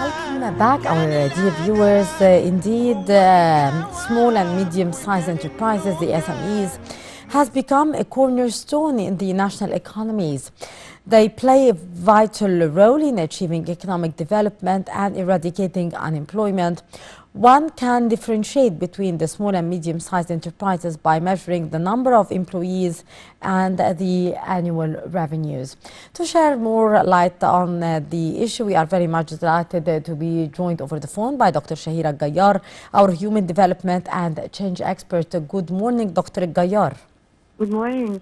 Welcome back, our dear viewers. Indeed, small and medium-sized enterprises, the SMEs, has become a cornerstone in the national economies. They play a vital role in achieving economic development and eradicating unemployment. One can differentiate between the small and medium-sized enterprises by measuring the number of employees and the annual revenues. To share more light on the issue, we are very much delighted to be joined over the phone by Dr. Shahira Gayaar, our human development and change expert. Good morning, Dr. Gayaar. Good morning.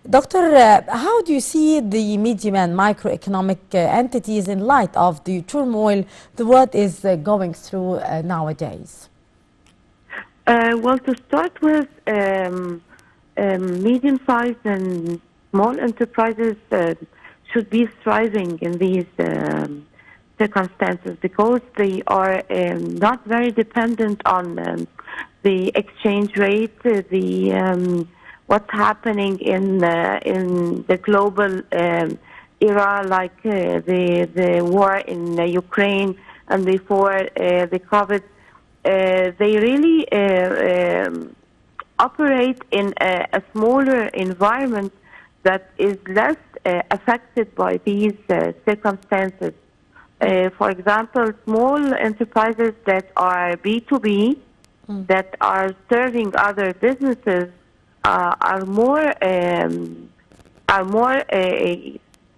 Doctor, how do you see the medium and microeconomic entities in light of the turmoil the world is going through nowadays? Well, to start with, medium-sized and small enterprises should be thriving in these circumstances because they are not very dependent on the exchange rate, what's happening in the global era, like the war in Ukraine and before the COVID. They really operate in a smaller environment that is less affected by these circumstances. For example, small enterprises that are B2B, that are serving other businesses, are more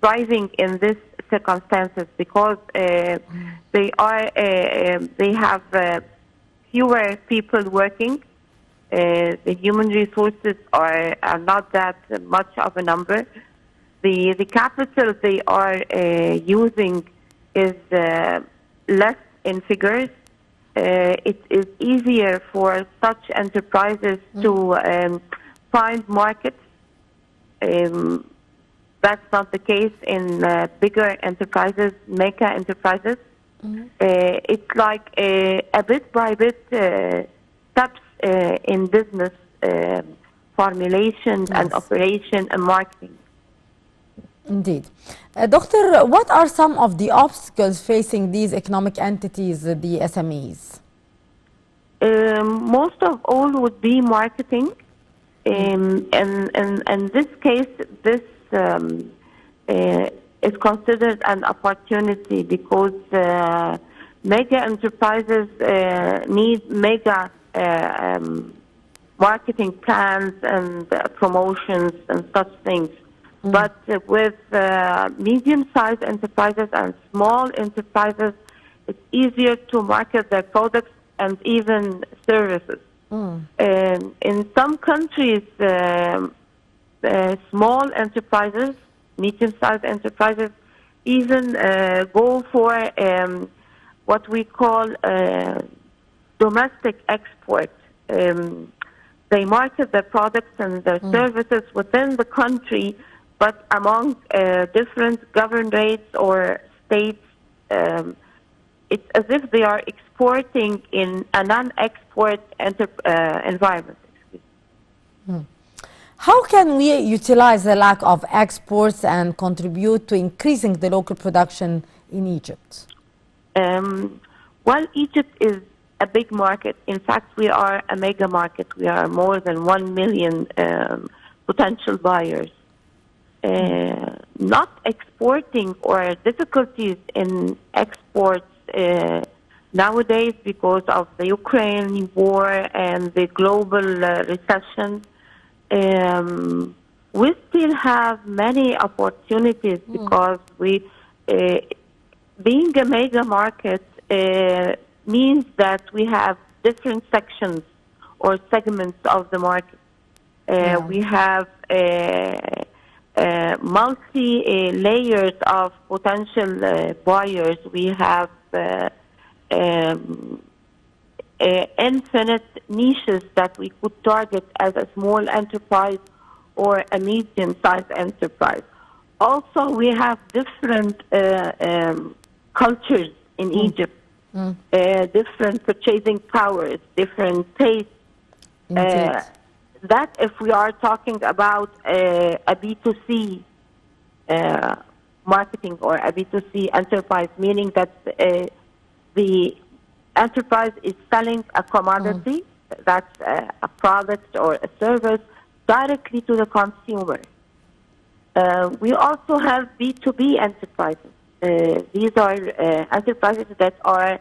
thriving in this circumstances because they have fewer people working. The human resources are not that much of a number. The capital they are using is less in figures. It is easier for such enterprises to find markets. That's not the case in bigger enterprises, mega enterprises. It's like a bit by bit steps in business formulation and operation and marketing. Indeed. Doctor, what are some of the obstacles facing these economic entities, the SMEs? Most of all would be marketing. And in this case, this is considered an opportunity because mega enterprises need mega marketing plans and promotions and such things. But with medium-sized enterprises and small enterprises, it's easier to market their products and even services. In some countries, small enterprises, medium-sized enterprises, even go for what we call domestic export. They market their products and their services within the country, but among different governorates or states. It's as if they are exporting in a non-export environment. How can we utilize the lack of exports and contribute to increasing the local production in Egypt? Well, Egypt is a big market. In fact, we are a mega market. We are more than 1 million potential buyers. Not exporting or difficulties in exports nowadays because of the Ukraine war and the global recession. We still have many opportunities because being a mega market means that we have different sections or segments of the market. We have multi-layers of potential buyers. We have infinite niches that we could target as a small enterprise or a medium-sized enterprise. Also, we have different cultures in Egypt, different purchasing powers, different tastes. That if we are talking about a B2C marketing or a B2C enterprise, meaning that the enterprise is selling a commodity, that's a product or a service, directly to the consumer. We also have B2B enterprises. These are enterprises that are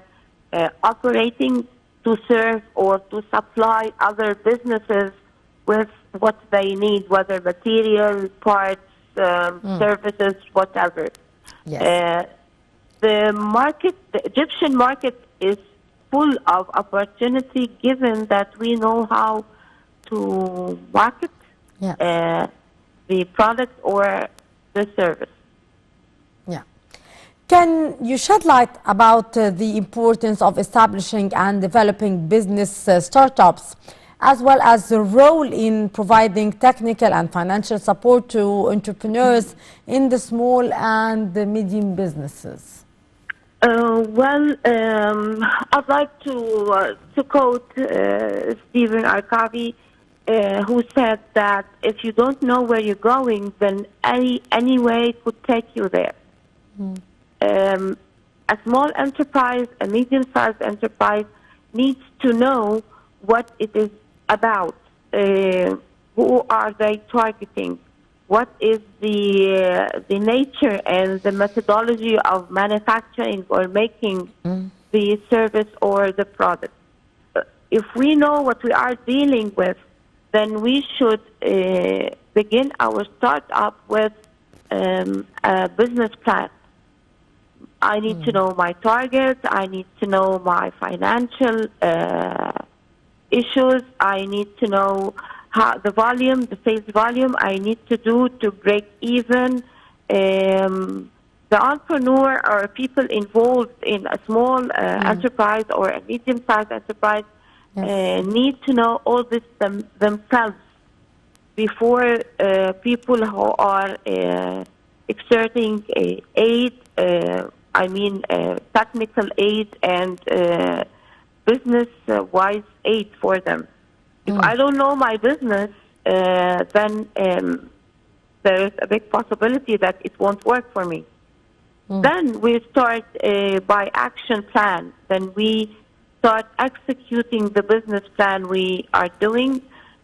operating to serve or to supply other businesses with what they need, whether material, parts, services, whatever. Yes. The market, the Egyptian market, is full of opportunity, given that we know how to market Yes. the product or the service. Yeah. Can you shed light about the importance of establishing and developing business startups, as well as the role in providing technical and financial support to entrepreneurs in the small and the medium businesses? I'd like to quote Stephen Arkavi, who said that if you don't know where you're going, then any way could take you there. A small enterprise, a medium-sized enterprise, needs to know what it is about. Who are they targeting? What is the nature and the methodology of manufacturing or making the service or the product? If we know what we are dealing with, then we should begin our startup with a business plan. I need to know my targets. I need to know my financial issues. I need to know how the volume, the sales volume I need to do to break even. The entrepreneur or people involved in a small enterprise or a medium-sized enterprise need to know all this themselves before people who are exerting aid, technical aid and business-wise aid for them. If I don't know my business, then there is a big possibility that it won't work for me. Then we start by action plan. Then we start executing the business plan we are doing.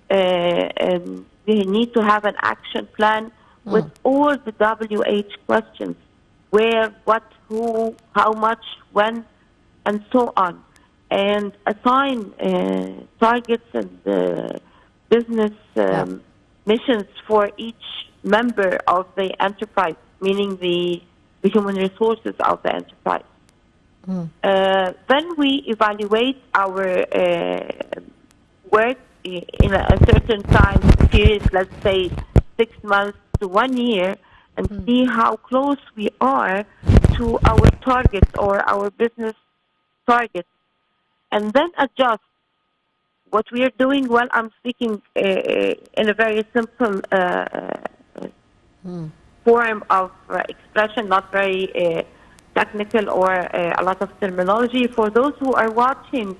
And we need to have an action plan with all the WH questions: where, what, who, how much, when, and so on. And assign targets and business missions for each member of the enterprise, meaning the human resources of the enterprise. Then we evaluate our work in a certain time period, let's say 6 months to 1 year, and see how close we are to our targets or our business targets, and then adjust what we are doing. Well, I'm speaking in a very simple form of expression, not very technical or a lot of terminology for those who are watching,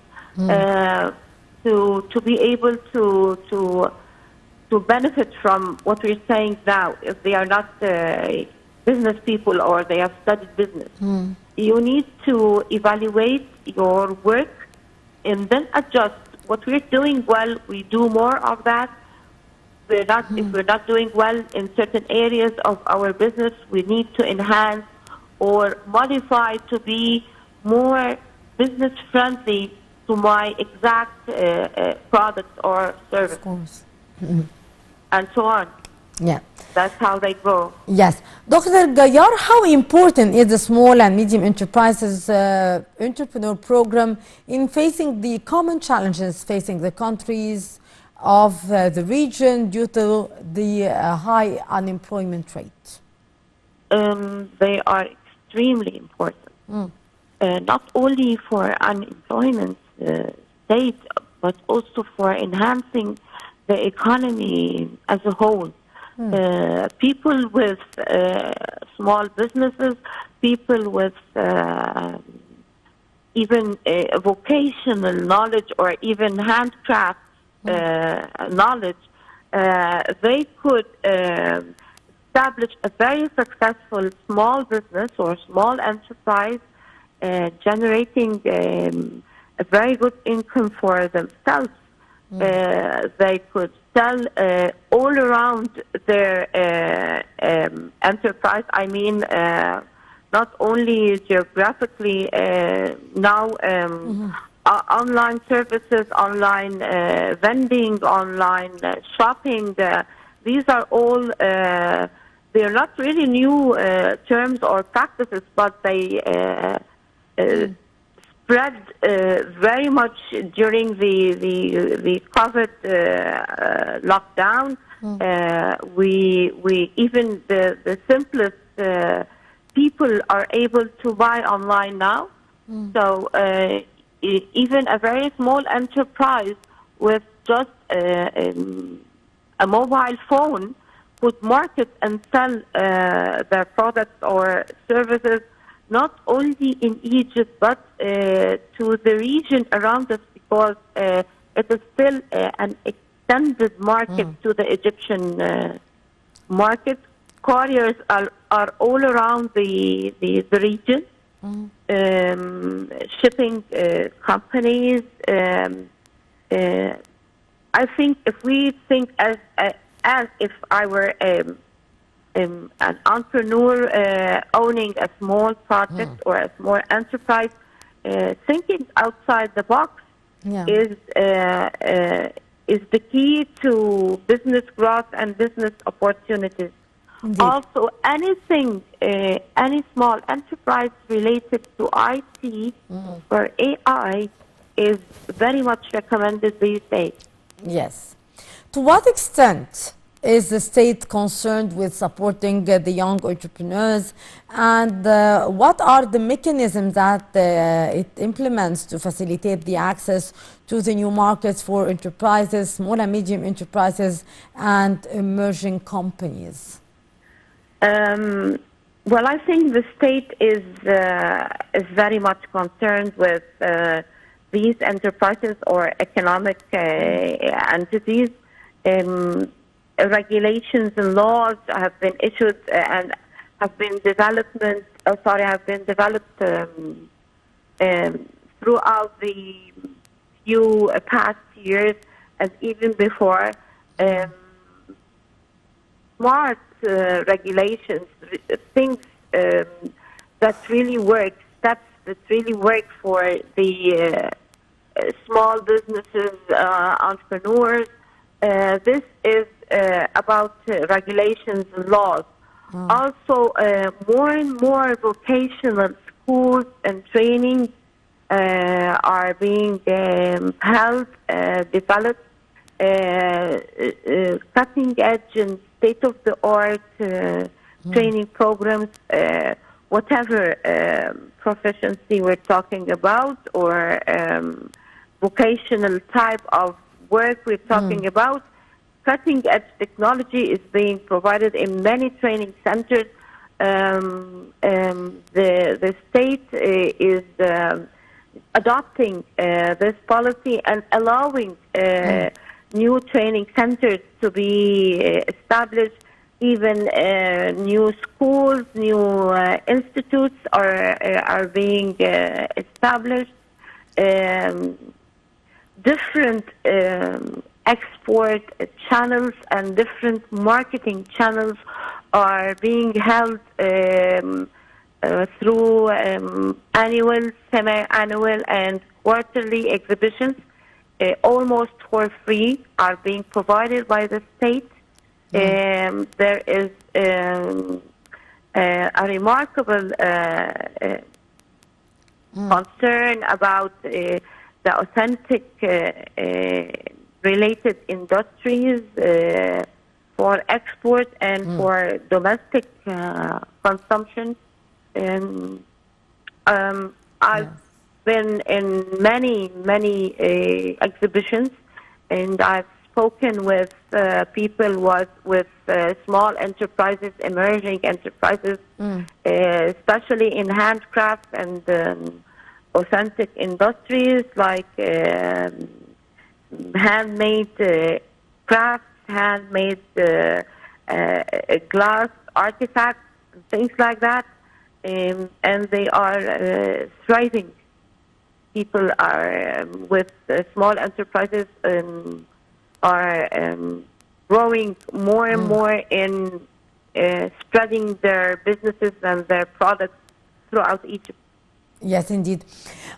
to be able to benefit from what we're saying now, if they are not business people or they have studied business. You need to evaluate your work and then adjust. What we're doing well, we do more of that. If we're not doing well in certain areas of our business, we need to enhance or modify to be more business friendly to my exact product or service. Of course. And so on. Yeah. That's how they grow. Yes. Dr. Gayaar, how important is the small and medium enterprises entrepreneur program in facing the common challenges facing the countries of the region due to the high unemployment rate? They are extremely important, not only for unemployment state, but also for enhancing the economy as a whole. People with small businesses, people with even vocational knowledge or even handcraft knowledge, they could establish a very successful small business or small enterprise, generating a very good income for themselves. They could sell all around their enterprise. I mean, not only geographically, now online services, online vending, online shopping. These are all, they're not really new terms or practices, but they spread very much during the COVID lockdown. We even the simplest people are able to buy online now. So even a very small enterprise with just a mobile phone could market and sell their products or services not only in Egypt but to the region around us, because it is still an extended market to the Egyptian market. Couriers are all around the region, shipping companies. I think if we think as if I were an entrepreneur owning a small project or a small enterprise, thinking outside the box is the key to business growth and business opportunities. Indeed. Also, anything, any small enterprise related to IT or AI is very much recommended these days. Yes. To what extent is the state concerned with supporting the young entrepreneurs, and what are the mechanisms that it implements to facilitate the access to the new markets for enterprises, small and medium enterprises, and emerging companies? Well, I think the state is very much concerned with these enterprises or economic entities. Regulations and laws have been issued and have been developed throughout the few past years, and even before. Smart regulations, things that really work, steps that really work for the small businesses, entrepreneurs. This is about regulations and laws. Also, more and more vocational schools and training are being held, developed, cutting edge and state-of-the-art training programs, whatever proficiency we're talking about, or vocational type of work we're talking about. Cutting-edge technology is being provided in many training centers. The state is adopting this policy and allowing new training centers to be established. Even new schools, new institutes are being established. Different export channels and different marketing channels are being held through annual, semi-annual, and quarterly exhibitions. Almost for free, are being provided by the state. There is a remarkable concern about the authentic related industries for export and for domestic consumption. I've been in many exhibitions, and I've spoken with people with small enterprises, emerging enterprises, especially in handcraft and authentic industries like handmade crafts, handmade glass artifacts, things like that, and they are thriving. People are with small enterprises are growing more and more in spreading their businesses and their products throughout Egypt. Yes, indeed.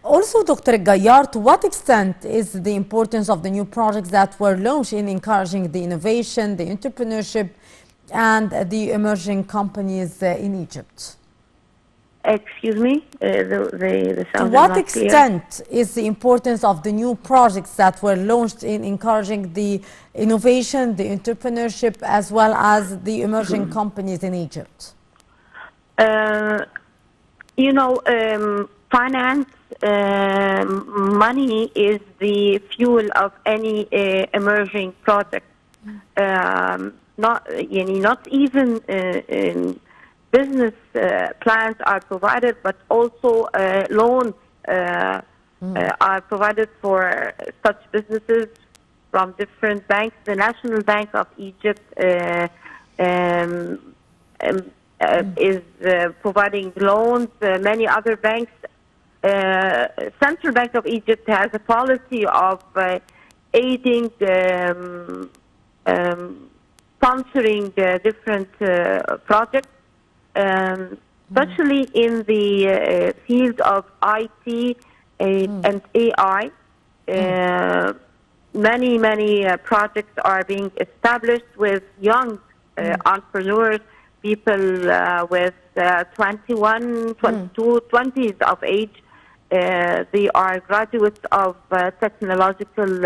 Also, Dr. Gayaar, to what extent is the importance of the new projects that were launched in encouraging the innovation, the entrepreneurship, and the emerging companies in Egypt? Excuse me, the To sound is what not clear. extent is the importance of the new projects that were launched in encouraging the innovation, the entrepreneurship, as well as the emerging companies in Egypt? You know, finance, money is the fuel of any emerging project. Not even business plans are provided, but also loans are provided for such businesses from different banks. The National Bank of Egypt is providing loans. Many other banks. Central Bank of Egypt has a policy of aiding, sponsoring different projects, especially in the field of IT and AI. Many projects are being established with young entrepreneurs, people with 21, 22, 20s of age. They are graduates of technological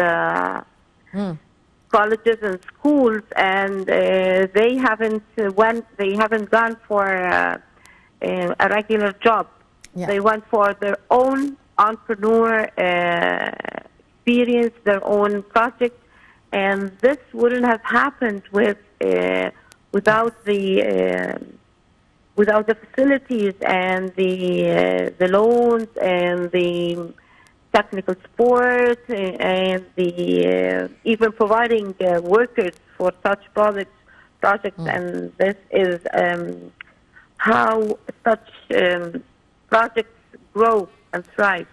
colleges and schools, and they haven't gone for a regular job. Yeah. They went for their own entrepreneur experience, their own project, and this wouldn't have happened without the facilities and the loans and the technical support and the even providing workers for such projects. And this is how such projects grow and thrive.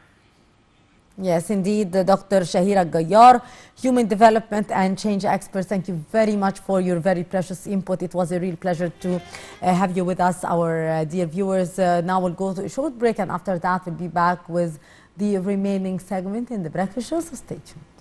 Yes, indeed, Dr. Shahira Gayaar, Human Development and Change Expert. Thank you very much for your very precious input. It was a real pleasure to have you with us, our dear viewers. Now we'll go to a short break, and after that we'll be back with the remaining segment in the breakfast show, so stay tuned.